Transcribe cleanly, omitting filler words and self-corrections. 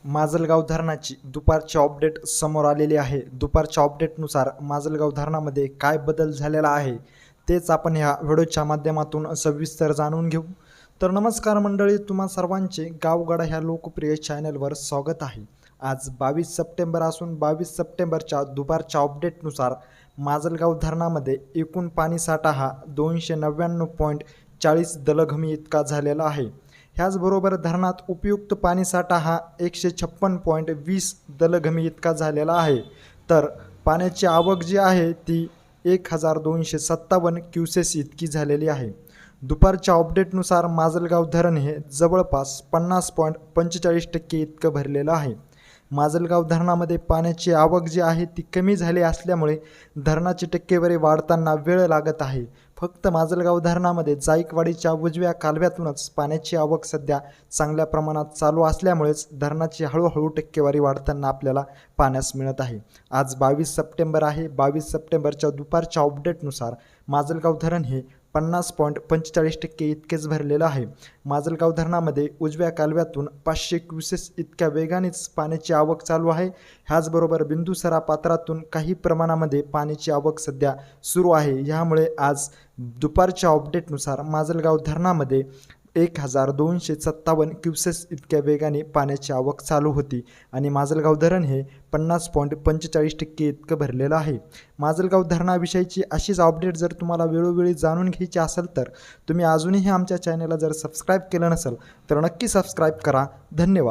माजलगाव धरणाची दुपारची अपडेट समोर आलेली आहे। दुपारच्या अपडेटनुसार माजलगाव धरणामध्ये काय बदल झालेला आहे तेच आपण ह्या व्हिडिओच्या माध्यमातून सविस्तर जाणून घेऊ। तर नमस्कार मंडळी, तुम्हा सर्वांचे गावगाडा ह्या लोकप्रिय चॅनलवर स्वागत आहे। आज 22 सप्टेंबर असून 22 सप्टेंबरच्या दुपारच्या अपडेटनुसार माजलगाव धरणामध्ये एकूण पाणीसाठा हा 299.40 दलघमी इतका झालेला आहे। ह्याचबरोबर धरणात उपयुक्त पाणीसाठा हा 156.20 दलघमी इतका झालेला आहे। तर पाण्याची आवक जी आहे ती 1257 क्युसेस इतकी झालेली आहे। दुपारच्या अपडेटनुसार माजलगाव धरण हे जवळपास 50.45% इतकं भरलेलं आहे। माजलगाव धरणामध्ये पाण्याची आवक जी आहे ती कमी झाली असल्यामुळे धरणाची टक्केवारी वाढताना वेळ लागत आहे। फक्त माजलगाव धरणामध्ये जायकवाडीच्या उजव्या कालव्यातूनच पाण्याची आवक सध्या चांगल्या प्रमाणात चालू असल्यामुळेच धरणाची हळूहळू टक्केवारी वाढताना आपल्याला पाण्यास मिळत आहे। आज 22 सप्टेंबर आहे। 22 सप्टेंबरच्या दुपारच्या अपडेटनुसार माजलगाव धरण हे 50.45% इतकेच भरलेलं आहे। माजलगाव धरणामध्ये उजव्या कालव्यातून 500 क्युसेस इतक्या वेगानेच पाण्याची आवक चालू आहे। ह्याचबरोबर बिंदुसरा पात्रातून काही प्रमाणामध्ये पाण्याची आवक सध्या सुरू आहे। ह्यामुळे आज दुपारच्या अपडेटनुसार माजलगाव धरणामध्ये 1257 क्युसेस इतक्या वेगाने पाण्याची आवक चालू होती आणि माजलगाव धरण हे 50.45% इतकं भरलेलं आहे। माजलगाव धरणाविषयीची अशीच अपडेट जर तुम्हाला वेळोवेळी जाणून घ्यायची असेल तर तुम्ही अजूनही आमच्या चॅनलला जर सबस्क्राईब केलं नसेल तर नक्की सबस्क्राईब करा। धन्यवाद।